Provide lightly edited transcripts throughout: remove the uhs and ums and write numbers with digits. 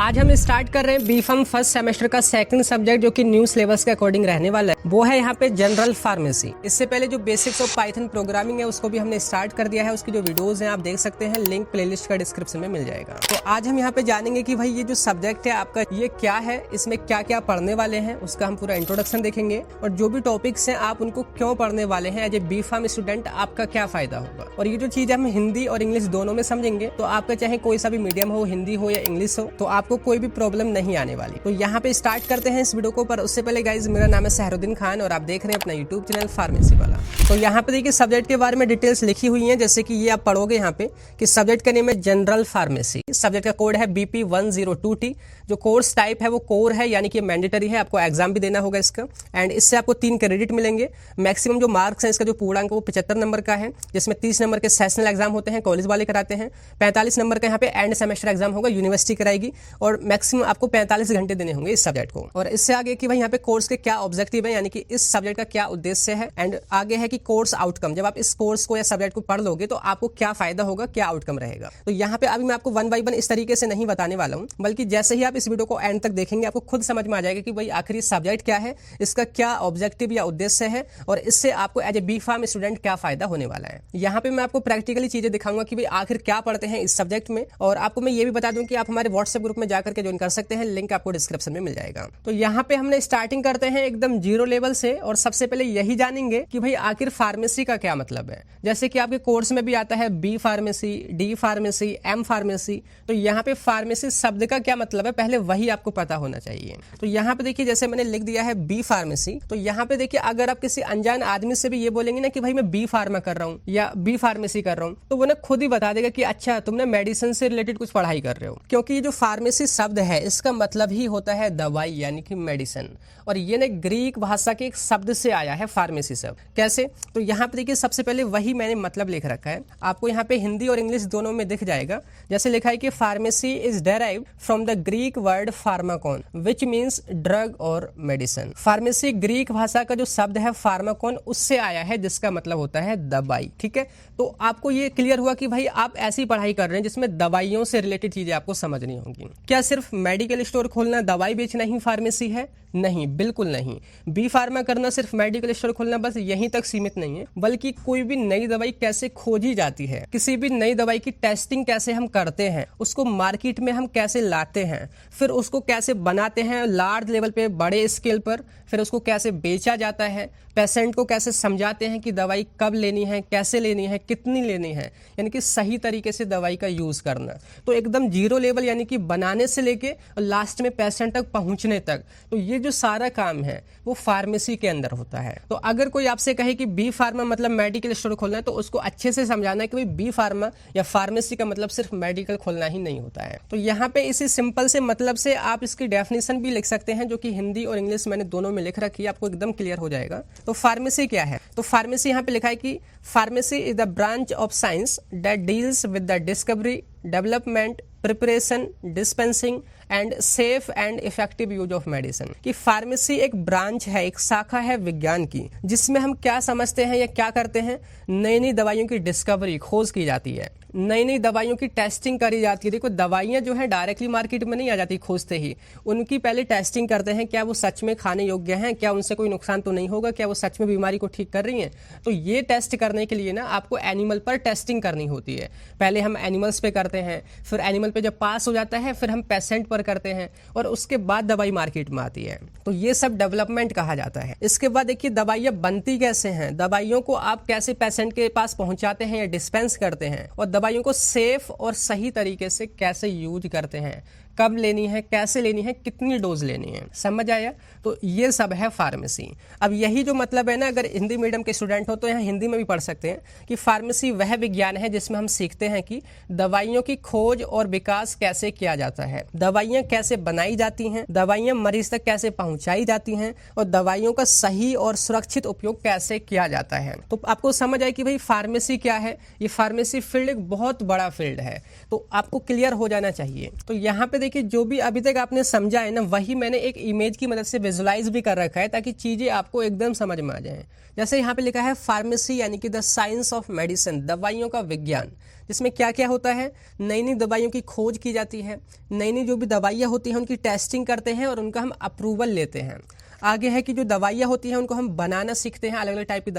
आज हम स्टार्ट कर रहे हैं B.Pharm फर्स्ट सेमेस्टर का सेकंड सब्जेक्ट जो कि न्यू सिलेबस के अकॉर्डिंग रहने वाला है। वो है यहाँ पे जनरल फार्मेसी। इससे पहले जो बेसिक्स ऑफ पाइथन प्रोग्रामिंग है उसको भी हमने स्टार्ट कर दिया है। उसकी जो वीडियोस हैं आप देख सकते हैं, लिंक प्लेलिस्ट का डिस्क्रिप्शन में मिल जाएगा। तो आज हम यहाँ पे जानेंगे कि भाई ये जो सब्जेक्ट है आपका ये क्या है, इसमें क्या क्या पढ़ने वाले हैं, उसका हम पूरा इंट्रोडक्शन देखेंगे और जो भी टॉपिक्स हैं आप उनको क्यों पढ़ने वाले हैं। एज ए B.Pharm स्टूडेंट आपका क्या फायदा होगा। और ये जो चीज हम हिंदी और इंग्लिश दोनों में समझेंगे तो आपका चाहे कोई सा भी मीडियम हो, हिंदी हो या इंग्लिश हो, तो आपको कोई भी प्रॉब्लम नहीं आने वाली। तो यहाँ पे स्टार्ट करते हैं इस वीडियो को। पर उससे पहले गाइज मेरा नाम है सहरुद्दीन खान और आप देख रहे हैं अपना यूट्यूब चैनल फार्मेसी वाला। तो यहाँ पे देखिए सब्जेक्ट के बारे में डिटेल्स लिखी हुई हैं, जैसे कि ये आप पढ़ोगे यहाँ पे कि सब्जेक्ट का नेम है जनरल फार्मेसी। सब्जेक्ट का कोड है BP102T। जो कोर्स टाइप है वो कोर है, यानी कि मैंडेटरी है, आपको एग्जाम भी देना होगा इसका। एंड इससे आपको 3 क्रेडिट मिलेंगे। मैक्सिमम जो मार्क्स है इसका जो पूर्णांक वो 75 नंबर का है, जिसमें 30 नंबर के सेशनल एग्जाम होते हैं, कॉलेज वाले कराते हैं। 45 नंबर का यहाँ पे एंड सेमेस्टर एग्जाम होगा, यूनिवर्सिटी कराएगी। और मैक्सिमम आपको 45 घंटे देने होंगे इस सब्जेक्ट को। और इससे आगे कि भाई यहाँ पे कोर्स के क्या ऑब्जेक्टिव है, यानी कि इस सब्जेक्ट का क्या उद्देश्य है। एंड आगे है कि कोर्स आउटकम, जब आप इस कोर्स को या सब्जेक्ट को पढ़ लोगे तो आपको क्या फायदा होगा, क्या आउटकम रहेगा। तो यहाँ पे अभी मैं आपको 1 बाय 1 इस तरीके से नहीं बताने वाला हूँ, बल्कि जैसे ही आप इस वीडियो को एंड तक देखेंगे आपको खुद समझ में आ जाएगा कि भाई आखिर इस सब्जेक्ट क्या है, इसका क्या ऑब्जेक्टिव या उद्देश्य है और इससे आपको एज ए B.Pharm स्टूडेंट क्या फायदा होने वाला है। यहाँ पे मैं आपको प्रैक्टिकली चीजें दिखाऊंगा कि भाई आखिर क्या पढ़ते हैं इस सब्जेक्ट में। और आपको मैं ये भी बता दूं कि आप हमारे व्हाट्सएप ग्रुप में जाकर के ज्वाइन कर सकते हैं, लिंक आपको डिस्क्रिप्शन में मिल जाएगा। तो यहाँ पे हमने स्टार्टिंग करते हैं एकदम जीरो लेवल से और सबसे पहले यही जानेंगे कि भाई आखिर फार्मेसी का क्या मतलब है। जैसे कि आपके कोर्स में भी आता है B pharmacy, D pharmacy, M pharmacy. तो यहाँ पे फार्मेसी शब्द का क्या मतलब है पहले वही आपको पता होना चाहिए। तो यहाँ पे देखिए जैसे मैंने लिख दिया है B फार्मेसी। तो यहाँ पे देखिए अगर आप किसी अनजान आदमी से भी ये बोलेंगे ना कि भाई मैं B फार्मा कर रहा हूँ या B फार्मेसी कर रहा हूँ, तो वो ना खुद ही बता देगा कि अच्छा तुमने मेडिसिन से रिलेटेड कुछ पढ़ाई कर रहे हो। क्योंकि ये जो फार्मेसी शब्द है इसका मतलब ही होता है दवाई, यानी कि मेडिसिन। और ये ना ग्रीक भाषा के एक शब्द से आया है फार्मेसी शब्द। कैसे? तो यहाँ पे देखिए सबसे पहले वही मैंने मतलब लिख रखा है, आपको यहाँ पे हिंदी और इंग्लिश दोनों में दिख जाएगा। जैसे लिखा है कि pharmacy is derived from the Greek word pharmakon which means drug और मेडिसिन। फार्मेसी ग्रीक भाषा का जो शब्द है फार्माकोन उससे आया है, जिसका मतलब होता है दवाई। ठीक है, तो आपको ये क्लियर हुआ कि भाई आप ऐसी पढ़ाई कर रहे हैं जिसमें दवाइयों से रिलेटेड चीजें आपको समझनी होंगी। क्या सिर्फ मेडिकल स्टोर खोलना, दवाई बेचना ही फार्मेसी है? नहीं, बिल्कुल नहीं। B फार्मा करना सिर्फ मेडिकल स्टोर खोलना बस यहीं तक सीमित नहीं है, बल्कि कोई भी नई दवाई कैसे खोजी जाती है, किसी भी नई दवाई की टेस्टिंग कैसे हम करते हैं, उसको मार्केट में हम कैसे लाते हैं, फिर उसको कैसे बनाते हैं लार्ज लेवल पे, बड़े स्केल पर, फिर उसको कैसे बेचा जाता है, पेशेंट को कैसे समझाते हैं कि दवाई कब लेनी है, कैसे लेनी है, कितनी लेनी है, यानी कि सही तरीके से दवाई का यूज करना। तो एकदम जीरो लेवल, यानी कि बनाने से लेके लास्ट में पेशेंट तक पहुंचने तक, तो ये जो सारा काम है वो फार्मेसी के अंदर होता है। तो अगर कोई आपसे कहे कि B फार्मा मतलब मेडिकल स्टोर खोलना है, तो उसको अच्छे से समझाना है कि भाई B फार्मा या फार्मेसी का मतलब सिर्फ मेडिकल खोलना ही नहीं होता है। तो यहाँ पे इसी सिंपल से मतलब से आप इसकी डेफिनेशन भी लिख सकते हैं, जो कि हिंदी और इंग्लिश मैंने दोनों में लिख रखी है, आपको एकदम क्लियर हो जाएगा। तो फार्मेसी क्या है? तो फार्मेसी यहाँ पे लिखा है कि pharmacy is the branch of science that deals with the discovery, development, preparation, dispensing and safe and effective use of medicine. कि फार्मेसी एक ब्रांच है, एक शाखा है विज्ञान की, जिसमें हम क्या समझते हैं या क्या करते हैं, नई नई दवाइयों की डिस्कवरी, खोज की जाती है, नई नई दवाइयों की टेस्टिंग करी जाती है। देखो दवाइयाँ जो है डायरेक्टली मार्केट में नहीं आ जाती खोजते ही, उनकी पहले टेस्टिंग करते हैं, क्या वो सच में खाने योग्य हैं, क्या उनसे कोई नुकसान तो नहीं होगा, क्या वो सच में बीमारी को ठीक कर रही हैं। तो ये टेस्ट करने के लिए ना आपको एनिमल पर टेस्टिंग करनी होती है। पहले हम एनिमल्स पे करते हैं, फिर एनिमल पे जब पास हो जाता है फिर हम पेशेंट पर करते हैं और उसके बाद दवाई मार्केट में आती है। तो ये सब डेवलपमेंट कहा जाता है। इसके बाद देखिए दवाइयाँ बनती कैसे हैं, दवाइयों को आप कैसे पेशेंट के पास पहुंचाते हैं या डिस्पेंस करते हैं, और दवाइयों को सेफ और सही तरीके से कैसे यूज करते हैं, कब लेनी है, कैसे लेनी है, कितनी डोज लेनी है। समझ आया? तो ये सब है फार्मेसी। अब यही जो मतलब है ना, अगर हिंदी मीडियम के स्टूडेंट हो तो यहाँ हिंदी में भी पढ़ सकते हैं कि फार्मेसी वह विज्ञान है जिसमें हम सीखते हैं कि दवाइयों की खोज और विकास कैसे किया जाता है, दवाइयाँ कैसे बनाई जाती हैं, दवाइयाँ मरीज तक कैसे पहुंचाई जाती हैं, और दवाइयों का सही और सुरक्षित उपयोग कैसे किया जाता है। तो आपको समझ आए कि भाई फार्मेसी क्या है। ये फार्मेसी फील्ड एक बहुत बड़ा फील्ड है, तो आपको क्लियर हो जाना चाहिए। तो यहाँ पे देखिए जो भी अभी तक आपने समझा है ना, वही मैंने एक इमेज की मदद से विजुलाइज भी कर रखा है ताकि चीज़ें आपको एकदम समझ में आ जाएं। जैसे यहाँ पे लिखा है फार्मेसी यानी कि द साइंस ऑफ मेडिसिन, दवाइयों का विज्ञान, जिसमें क्या क्या होता है, नई नई दवाइयों की खोज की जाती है, नई नई जो भी दवाइयाँ होती हैं उनकी टेस्टिंग करते हैं और उनका हम अप्रूवल लेते हैं। आगे है कि जो दवाइयाँ होती हैं उनको हम बनाना सीखते हैं, अलग अलग टाइप की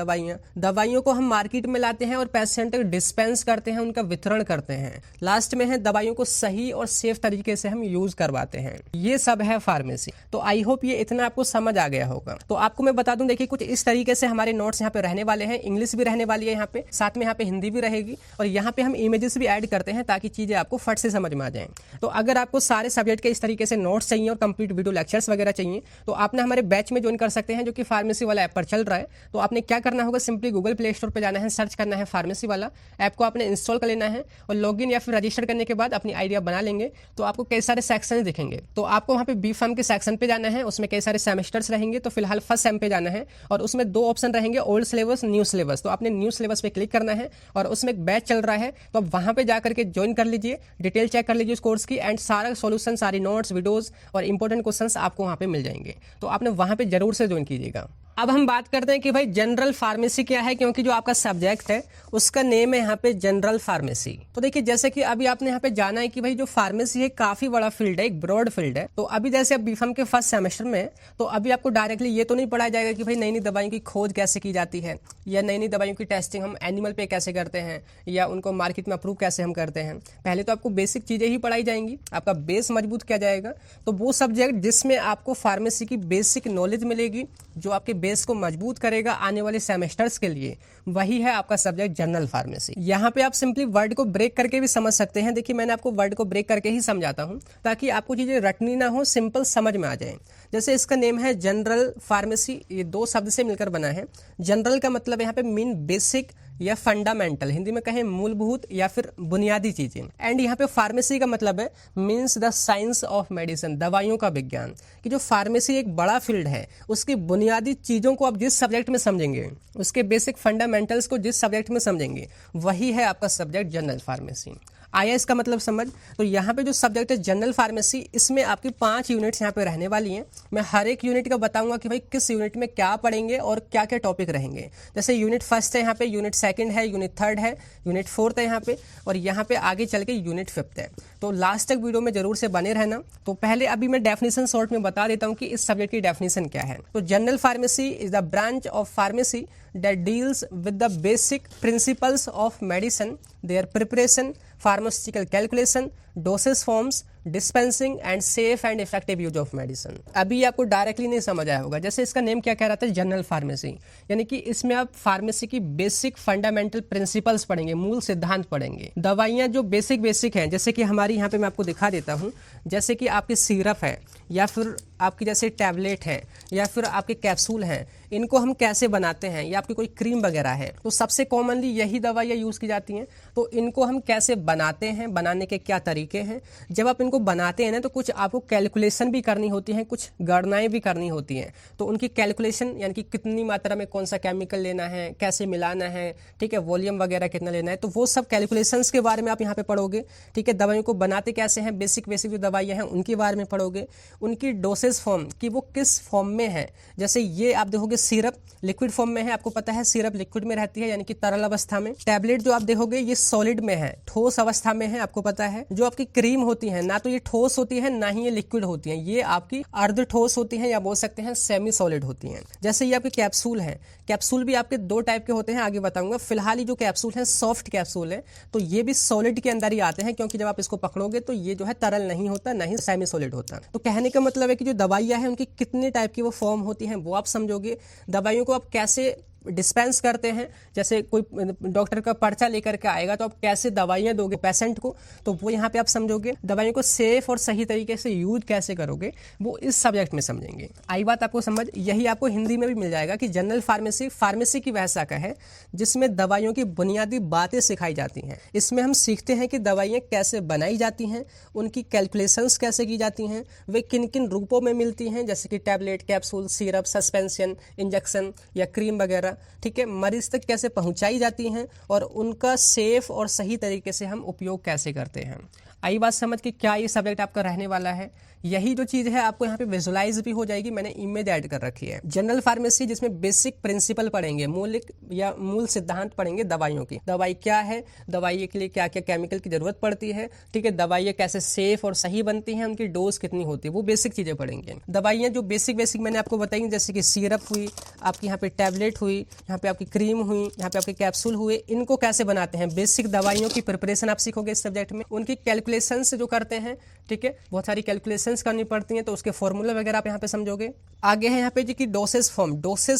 दवाइयों को हम मार्केट में लाते हैं और पेशेंट तक डिस्पेंस करते हैं, उनका वितरण करते हैं। लास्ट में है दवाइयों को सही और सेफ तरीके से हम यूज करवाते हैं। ये सब है फार्मेसी। तो आई होप ये इतना आपको समझ आ गया होगा। तो आपको मैं बता दूं, देखिए कुछ इस तरीके से हमारे नोट्स यहाँ पे रहने वाले हैं। इंग्लिश भी रहने वाली है यहाँ पे, साथ में यहाँ पे हिंदी भी रहेगी और यहाँ पे हम इमेजेस भी ऐड करते हैं ताकि चीजें आपको फट से समझ में आ जाए। तो अगर आपको सारे सब्जेक्ट के इस तरीके से नोट्स चाहिए और कंप्लीट वीडियो लेक्चर्स वगैरह चाहिए तो आप ना हमारे बैच में ज्वाइन कर सकते हैं, जो कि फार्मेसी वाला ऐप पर चल रहा है। तो आपने क्या करना होगा, सिंपली गूगल प्ले स्टोर पर जाना है, सर्च करना है फार्मेसी वाला ऐप को, आपने इंस्टॉल कर लेना है और लॉगिन या फिर रजिस्टर करने के बाद अपनी आईडी बना लेंगे तो आपको कई सारे सेक्शन दिखेंगे। तो आपको वहाँ पे बी फार्म के सेक्शन पे जाना है, उसमें कई सारे सेमेस्टर्स रहेंगे। तो फिलहाल फर्स्ट सेम पे जाना है और उसमें 2 ऑप्शन रहेंगे, ओल्ड सिलेबस, न्यू सिलेबस। तो आपने न्यू सिलेबस पे क्लिक करना है और उसमें एक बैच चल रहा है, तो आप वहाँ पे जाकर के ज्वाइन कर लीजिए, डिटेल चेक कर लीजिए उस कोर्स की, एंड सारा सोल्यूशन, सारी नोट्स, वीडियोस और इंपॉर्टेंट क्वेश्चंस आपको वहाँ पे मिल जाएंगे। तो आपने वहाँ पे जरूर से ज्वाइन कीजिएगा। अब हम बात करते हैं कि भाई जनरल फार्मेसी क्या है, क्योंकि जो आपका सब्जेक्ट है उसका नेम है यहाँ पे जनरल फार्मेसी। तो देखिए जैसे कि अभी आपने यहाँ पे जाना है कि भाई जो फार्मेसी है काफी बड़ा फील्ड है, एक ब्रॉड फील्ड है। तो अभी जैसे अब बीफार्म के फर्स्ट सेमेस्टर में, तो अभी आपको डायरेक्टली ये तो नहीं पढ़ाया जाएगा कि भाई नई नई दवाइयों की खोज कैसे की जाती है या नई नई दवाइयों की टेस्टिंग हम एनिमल पे कैसे करते हैं या उनको मार्केट में अप्रूव कैसे हम करते हैं। पहले तो आपको बेसिक चीजें ही पढ़ाई जाएंगी, आपका बेस मजबूत किया जाएगा। तो वो सब्जेक्ट जिसमें आपको फार्मेसी की बेसिक नॉलेज मिलेगी, जो आपके बेस को मजबूत करेगा आने वाले सेमेस्टर्स के लिए, वही है आपका सब्जेक्ट जनरल फार्मेसी। यहाँ पे आप सिंपली वर्ड को ब्रेक करके भी समझ सकते हैं। देखिए मैंने आपको वर्ड को ब्रेक करके ही समझाता हूँ ताकि आपको चीजें रटनी ना हो, सिंपल समझ में आ जाए। जैसे इसका नेम है जनरल फार्मेसी, ये 2 शब्द से मिलकर बना है। जनरल का मतलब यहाँ पे मीन बेसिक या फंडामेंटल, हिंदी में कहें मूलभूत या फिर बुनियादी चीजें। एंड यहाँ पे फार्मेसी का मतलब है means the science of medicine, दवाइयों का विज्ञान। कि जो फार्मेसी एक बड़ा फील्ड है, उसकी बुनियादी चीजों को आप जिस सब्जेक्ट में समझेंगे, उसके बेसिक फंडामेंटल्स को जिस सब्जेक्ट में समझेंगे, वही है आपका सब्जेक्ट जनरल फार्मेसी। आया इसका मतलब समझ। तो यहाँ पे जो सब्जेक्ट है जनरल फार्मेसी, इसमें आपकी 5 यूनिट्स यहाँ पे रहने वाली हैं। मैं हर एक यूनिट का बताऊंगा कि भाई किस यूनिट में क्या पढ़ेंगे और क्या क्या टॉपिक रहेंगे। जैसे यूनिट फर्स्ट है यहाँ पे, यूनिट सेकंड है, यूनिट थर्ड है, यूनिट फोर्थ है यहाँ पे, और यहाँ पे आगे चल के यूनिट फिफ्थ है। तो लास्ट तक वीडियो में जरूर से बने रहना। तो पहले अभी मैं डेफिनेशन शॉर्ट में बता देता हूँ कि इस सब्जेक्ट की डेफिनेशन क्या है। तो general pharmacy is the branch of pharmacy that deals with the basic principles of medicine, their preparation, pharmaceutical calculation, dosage forms, dispensing and safe and effective use of medicine। अभी आपको directly नहीं समझ आया होगा। जैसे इसका नेम क्या कह रहा था, जनरल फार्मेसी, यानी कि इसमें आप फार्मेसी की बेसिक फंडामेंटल प्रिंसिपल्स पढ़ेंगे, मूल सिद्धांत पढ़ेंगे। दवाइयाँ जो बेसिक हैं, जैसे कि हमारी यहाँ पे मैं आपको दिखा देता हूँ, जैसे कि आपकी सिरप है या फिर आपकी जैसे टैबलेट है या फिर आपके कैप्सूल हैं, इनको हम कैसे बनाते हैं, या आपकी कोई क्रीम वगैरह है, तो सबसे कॉमनली यही दवाइयाँ यूज़ की जाती हैं। तो इनको हम कैसे बनाते हैं, बनाने के क्या तरीके हैं। जब आप इनको बनाते हैं ना, तो कुछ आपको कैलकुलेशन भी करनी होती है, कुछ गणनाएं भी करनी होती हैं। तो उनकी कैलकुलेशन यानी कि कितनी मात्रा में कौन सा केमिकल लेना है, कैसे मिलाना है, ठीक है, वॉल्यूम वगैरह कितना लेना है, तो वो सब कैलकुलेशंस के बारे में आप यहाँ पे पढ़ोगे। ठीक है, दवाइयों को बनाते कैसे हैं, बेसिक जो दवाइयाँ हैं उनके बारे में पढ़ोगे। उनकी डोसेज फॉर्म कि वो किस फॉर्म में है। जैसे ये आप देखोगे सिरप लिक्विड फॉर्म में है, आपको पता है सिरप लिक्विड में रहती है यानी कि तरल अवस्था में। टैबलेट जो आप देखोगे ये सॉलिड में है, ठोस अवस्था में है, आपको पता है। जो आपकी क्रीम होती है, ना तो ये ठोस होती है ना ही ये लिक्विड होती है, ये आपकी अर्ध ठोस होती है या बोल सकते हैं सेमी सॉलिड होती हैं। जैसे ये आपके कैप्सूल है, कैप्सूल भी आपके 2 टाइप के होते हैं, आगे बताऊंगा। फिलहाल ये जो कैप्सूल है सॉफ्ट कैप्सूल है, तो ये भी सॉलिड के अंदर ही आते हैं, क्योंकि जब आप इसको पकड़ोगे तो ये जो है तरल नहीं होता, ना ही सेमी सॉलिड होता। तो कहने का मतलब है कि जो दवाइयाँ हैं उनकी कितने टाइप की वो फॉर्म होती हैं वो आप समझोगे। दवाइयों को आप कैसे डिस्पेंस करते हैं, जैसे कोई डॉक्टर का पर्चा लेकर के आएगा तो आप कैसे दवाइयाँ दोगे पेशेंट को, तो वो यहाँ पे आप समझोगे। दवाइयों को सेफ और सही तरीके से यूज कैसे करोगे, वो इस सब्जेक्ट में समझेंगे। आई बात आपको समझ। यही आपको हिंदी में भी मिल जाएगा कि जनरल फार्मेसी की वह शाखा है जिसमें दवाइयों की बुनियादी बातें सिखाई जाती हैं। इसमें हम सीखते हैं कि दवाइयाँ कैसे बनाई जाती हैं, उनकी कैलकुलेशंस कैसे की जाती हैं, वे किन किन रूपों में मिलती हैं, जैसे कि tablet, capsule, syrup, suspension, injection या क्रीम वगैरह। ठीक है, मरीज तक कैसे पहुंचाई जाती हैं और उनका सेफ और सही तरीके से हम उपयोग कैसे करते हैं। आई बात समझ कि क्या ये सब्जेक्ट आपका रहने वाला है। यही जो चीज़ है आपको यहाँ पे विजुलाइज भी हो जाएगी, मैंने इमेज ऐड कर रखी है। जनरल फार्मेसी जिसमें बेसिक प्रिंसिपल पढ़ेंगे, मूल सिद्धांत पढ़ेंगे दवाइयों की। दवाई क्या है, दवाई के लिए क्या क्या केमिकल की जरूरत पड़ती है, ठीक है, दवाइयाँ कैसे सेफ और सही बनती हैं, उनकी डोज कितनी होती है, वो बेसिक चीज़ें पढ़ेंगे। दवाइयाँ जो बेसिक मैंने आपको बताई, जैसे कि सिरप हुई, आपकी यहाँ पे टैबलेट हुई, यहाँ पे आपकी क्रीम हुई, यहाँ पे आपके कैप्सूल हुए, इनको कैसे बनाते हैं, बेसिक दवाइयों की प्रिपरेशन आप सीखोगे इस सब्जेक्ट में। उनकी कैलकुलेशंस जो करते हैं, ठीक है, बहुत सारी कैलकुलेशंस करनी पड़ती हैं, तो उसके फॉर्मूला वगैरह आप यहाँ पे समझोगे। आगे है यहाँ पे जी कि डोसेज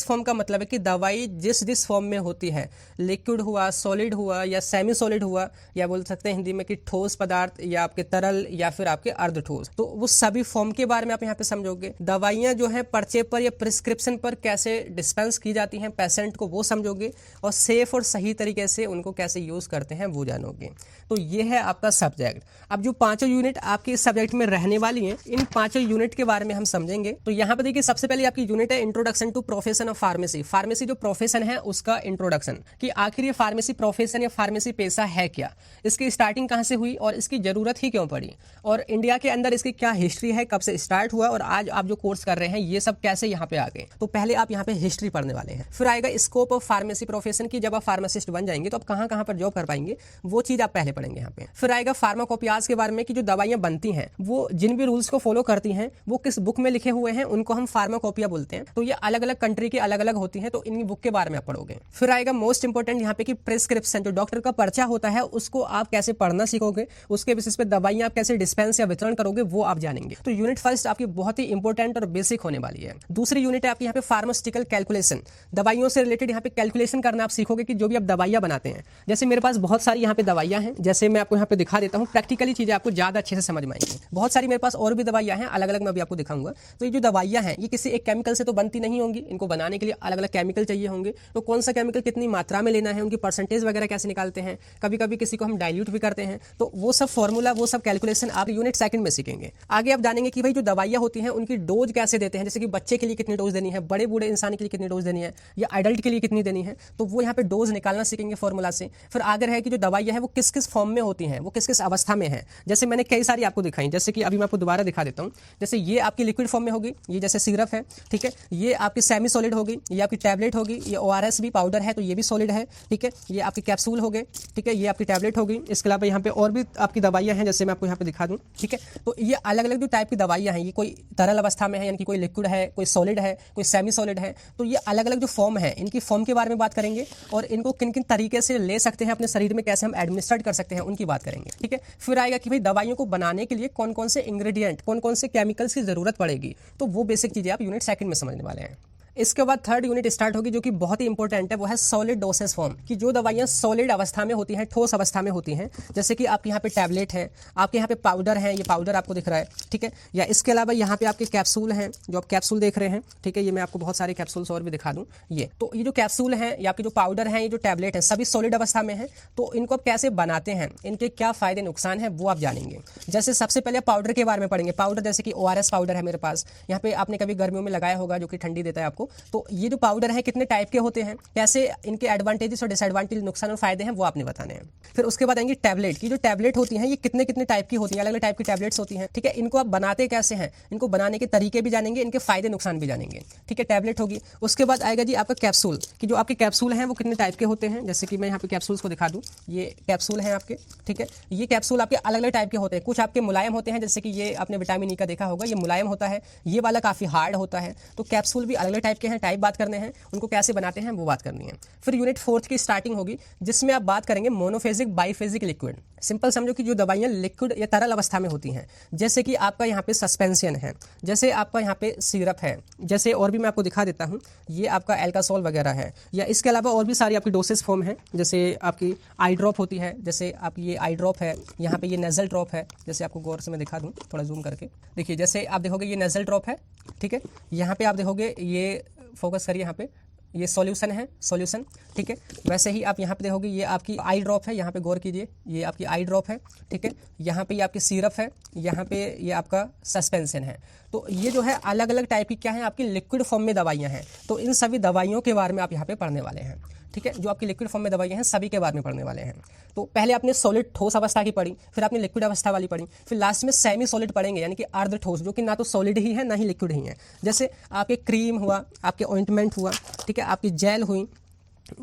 फॉर्म का मतलब है कि दवाई जिस फॉर्म में होती है, लिक्विड हुआ, सॉलिड हुआ या सेमी सॉलिड हुआ, या बोल सकते हैं हिंदी में कि ठोस पदार्थ या आपके तरल या फिर आपके अर्ध ठोस, तो वो सभी फॉर्म के बारे में आप यहाँ पे समझोगे। दवाइयाँ जो है पर्चे पर या प्रिस्क्रिप्शन पर कैसे डिस्पेंस की जाती हैं पेशेंट को, वो समझोगे, और सेफ और सही तरीके से उनको कैसे यूज करते हैं वो जानोगे। तो ये है आपका सब्जेक्ट। अब जो 5 यूनिट आपके इस सब्जेक्ट में रहने वाली हैं, इन 5 यूनिट के बारे में हम समझेंगे। तो यहाँ पे देखिए सबसे पहले आपकी यूनिट है introduction to profession of pharmacy. Pharmacy जो प्रोफेशन है उसका इंट्रोडक्शन, कि आखिर ये फार्मेसी प्रोफेशन या फार्मेसी पेशा है क्या, इसकी स्टार्टिंग कहाँ से हुई और इसकी जरूरत ही क्यों पड़ी, और इंडिया के अंदर इसकी क्या हिस्ट्री है, कब से स्टार्ट हुआ, और आज आप जो कोर्स कर रहे हैं ये सब कैसे यहाँ पे आ गए। तो पहले आप यहाँ पे हिस्ट्री पढ़ने वाले हैं। फिर आएगा स्कोप ऑफ फार्मेसी प्रोफेशन की, जब आप फार्मासिस्ट बन जाएंगे तो आप कहाँ कहाँ पर जॉब कर पाएंगे, वो चीज आप पहले पढ़ेंगे यहाँ पे। फिर आएगा फार्माकोपियाज के बारे में, कि जो दवाइयाँ बनती हैं वो जिन भी रूल्स को फॉलो करती हैं वो किस बुक में लिखे हुए हैं, उनको हम फार्माकोपिया बोलते हैं। तो ये अलग अलग कंट्री की अलग अलग होती हैं, तो इन बुक के बारे में आप पढ़ोगे। फिर आएगा मोस्ट इंपोर्टेंट यहाँ पे कि प्रिस्क्रिप्शन, जो डॉक्टर का पर्चा होता है उसको आप कैसे पढ़ना सीखोगे, उसके बेसिस पे दवाइयाँ आप कैसे डिस्पेंस या वितरण करोगे वो आप जानेंगे। तो यूनिट फर्स्ट आपकी बहुत ही इंपॉर्टेंट और बेसिक होने वाली है। दूसरी यूनिट है आपकी यहाँ पे फार्मास्यूटिकल कैलकुलेशन, दवाइयों से रिलेटेड यहाँ पे कैलकुलेशन करना आप सीखोगे, कि जो भी आप दवाइयाँ बनाते हैं, जैसे मेरे पास बहुत सारी यहाँ पे दवाइयाँ हैं, जैसे मैं आपको यहाँ पे दिखा देता हूँ, प्रैक्टिकली चीजें आपको ज्यादा अच्छे से समझ में आएंगी। बहुत सारी मेरे पास और भी दवाइयाँ हैं, अलग अलग मैं भी आपको दिखाऊंगा। तो ये जो दवाइयाँ हैं ये किसी एक केमिकल से तो बनती नहीं होंगी, इनको बनाने के लिए अलग अलग केमिकल चाहिए होंगे। तो कौन सा केमिकल कितनी मात्रा में लेना है, उनकी परसेंटेज वगैरह कैसे निकालते हैं, कभी कभी किसी को हम डाइल्यूट भी करते हैं, तो वो सब फॉर्मूला, वो सब कैलकुलेशन आप यूनिट सेकंड में सीखेंगे। आगे आप जानेंगे कि भाई जो दवाइयाँ होती हैं उनकी डोज कैसे देते हैं, जैसे कि बच्चे के लिए कितनी डोज देनी है, बड़े बूढ़े इंसान के लिए कितनी डोज देनी है, या एडल्ट के लिए कितनी देनी है, तो वो यहाँ पे डोज निकालना सीखेंगे फॉर्मूला से। फिर आगे है कि जो दवाइयाँ हैं वो किस किस फॉर्म में होती हैं, वो किस किस अवस्था में है, जैसे मैंने कई सारी आपको दिखाई, जैसे कि अभी मैं आपको दोबारा दिखा देता हूँ। जैसे ये आपकी लिक्विड फॉर्म में होगी, ये जैसे सिरप है, ठीक है, ये आपकी सेमी सॉलिड होगी, ये आपकी टैबलेट होगी, ये ORS भी पाउडर है तो ये भी सॉलिड है, ठीक है, ये आपके कैप्सूल हो गए, ठीक है, ये आपकी टैबलेट होगी। इसके अलावा यहाँ पे और भी आपकी दवाइयाँ हैं, जैसे मैं आपको यहाँ पे दिखा दूँ, ठीक है। तो ये अलग अलग जो टाइप की दवाइयाँ हैं, ये कोई तरल अवस्था में है, यानी कि कोई लिक्विड है, कोई सॉलिड है, कोई सेमी सॉलिड है, तो ये अलग अलग जो फॉर्म है, इनकी फॉर्म के बारे में बात करेंगे, और इनको किन किन तरीके से ले सकते हैं अपने शरीर में, कैसे हम एडमिनिस्ट्रेट कर सकते हैं, उनकी बात करेंगे, ठीक है। फिर आएगा कि भाई दवाइयों को बनाने के लिए कौन कौन से इंग्रेडिएंट, कौन कौन से केमिकल्स की जरूरत पड़ेगी, तो वो बेसिक चीजें आप यूनिट सेकंड में समझने वाले हैं। इसके बाद थर्ड यूनिट स्टार्ट होगी, जो कि बहुत ही इंपॉर्टेंट है, वो है सॉलिड डोसेज फॉर्म, कि जो दवाइयाँ सॉलिड अवस्था में होती हैं, ठोस अवस्था में होती हैं, जैसे कि आपके यहाँ पे टैबलेट है, आपके यहाँ पे पाउडर है, ये पाउडर आपको दिख रहा है, ठीक है, या इसके अलावा यहाँ पे आपके कैप्सूल हैं, जो आप कैप्सूल देख रहे हैं, ठीक है, ये मैं आपको बहुत सारे कैप्सूल्स और भी दिखा दूँ। ये तो ये जो कैप्सूल है या आपके जो पाउडर है, ये जो टैबलेट है, सभी सॉलिड अवस्था में है। तो इनको आप कैसे बनाते हैं, इनके क्या फायदे नुकसान है, वो आप जानेंगे। जैसे सबसे पहले पाउडर के बारे में पढ़ेंगे। पाउडर जैसे कि ORS पाउडर है मेरे पास, यहाँ पे आपने कभी गर्मियों में लगाया होगा, जो कि ठंडी देता है आपको। तो ये जो पाउडर है कितने टाइप के होते हैं, कैसे इनके एडवांटेजेस और डिसएडवांटेज, नुकसान और फायदे हैं, वो आपने बताने हैं। फिर उसके बाद आएंगे टैबलेट की। जो टैबलेट होती हैं ये कितने कितने टाइप की होती हैं, अलग अलग टाइप की टैबलेट्स होती हैं, ठीक है। इनको आप बनाते कैसे हैं, इनको बनाने के तरीके भी जानेंगे, इनके फायदे नुकसान भी जानेंगे, ठीक है। टैबलेट होगी। उसके बाद आएगा जी आपका कैप्सूल, कि जो आपके कैप्सूल हैं वो कितने टाइप के होते हैं। जैसे कि मैं यहाँ पे कैप्सूल्स को दिखा दूँ, ये कैप्सूल हैं आपके, ठीक है। ये कैप्सूल आपके अलग अलग टाइप के होते हैं। कुछ आपके मुलायम होते हैं, जैसे कि ये आपने विटामिन E का देखा होगा, ये मुलायम होता है, ये वाला काफी हार्ड होता है। तो कैप्सूल भी अलग अलग टाइप के हैं, टाइप बात करने हैं, उनको कैसे बनाते हैं वो बात करनी है। फिर यूनिट फोर्थ की स्टार्टिंग होगी, जिसमें आप बात करेंगे मोनोफेजिक, बाइफेजिक, लिक्विड। सिंपल समझो कि जो दवाइयाँ लिक्विड या तरल अवस्था में होती हैं, जैसे कि आपका यहाँ पे सस्पेंशन है, जैसे आपका यहाँ पे सिरप है, जैसे और भी मैं आपको दिखा देता हूँ, ये आपका एल्कासोल वगैरह है, या इसके अलावा और भी सारी आपकी डोसेज फॉर्म है। जैसे आपकी आई ड्रॉप होती है, जैसे आप ये आई ड्रॉप है, यहाँ पे ये नेजल ड्रॉप है, जैसे आपको गौर से मैं दिखा दूँ, थोड़ा जूम करके देखिए। जैसे आप देखोगे ये नेजल ड्रॉप है, ठीक है। यहाँ पे आप देखोगे, ये फोकस करिए यहाँ पे, ये सॉल्यूशन है, सॉल्यूशन, ठीक है। वैसे ही आप यहाँ पे देखोगे ये आपकी आई ड्रॉप है, यहाँ पे गौर कीजिए, ये आपकी आई ड्रॉप है, ठीक है। यहाँ पे ये आपकी सिरप है, यहाँ पे ये आपका सस्पेंशन है। तो ये जो है अलग अलग टाइप की क्या है, आपकी लिक्विड फॉर्म में दवाइयाँ हैं। तो इन सभी दवाइयों के बारे में आप यहाँ पे पढ़ने वाले हैं, ठीक है। जो आपकी लिक्विड फॉर्म में दवाइयाँ हैं सभी के बारे में पढ़ने वाले हैं। तो पहले आपने सॉलिड ठोस अवस्था की पढ़ी, फिर आपने लिक्विड अवस्था वाली पढ़ी, फिर लास्ट में सेमी सॉलिड पढ़ेंगे, यानी कि अर्ध ठोस, जो कि ना तो सॉलिड ही है ना ही लिक्विड ही है। जैसे आपके क्रीम हुआ, आपके ऑइंटमेंट हुआ, ठीक है, आपकी जेल हुई,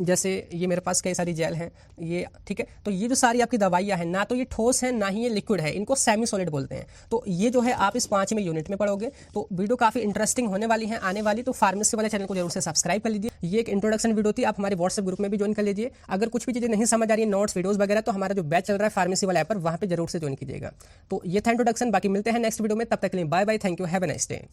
जैसे ये मेरे पास कई सारी जेल हैं ये, ठीक है। तो ये जो सारी आपकी दवाइयाँ हैं, ना तो ये ठोस है ना ही ये लिक्विड है, इनको सेमी सॉलिड बोलते हैं। तो ये जो है आप इस 5वें यूनिट में पढ़ोगे। तो वीडियो काफ़ी इंटरेस्टिंग होने वाली है आने वाली। तो फार्मेसी वाले चैनल को जरूर से सब्सक्राइब कर लीजिए। ये एक इंट्रोडक्शन वीडियो थी, आप हमारे व्हाट्सएप ग्रुप में भी ज्वाइन कर लीजिए। अगर कुछ भी चीज़ें नहीं समझ आ रही है, नोट्स वीडियोस वगैरह, तो हमारा जो बैच चल रहा है फार्मेसी वाला ऐप पर, वहाँ पर जरूर से ज्वाइन कीजिएगा। तो ये था इंट्रोडक्शन, बाकी मिलते हैं नेक्स्ट वीडियो में, तब तक के लिए bye bye, thank you, have a nice day.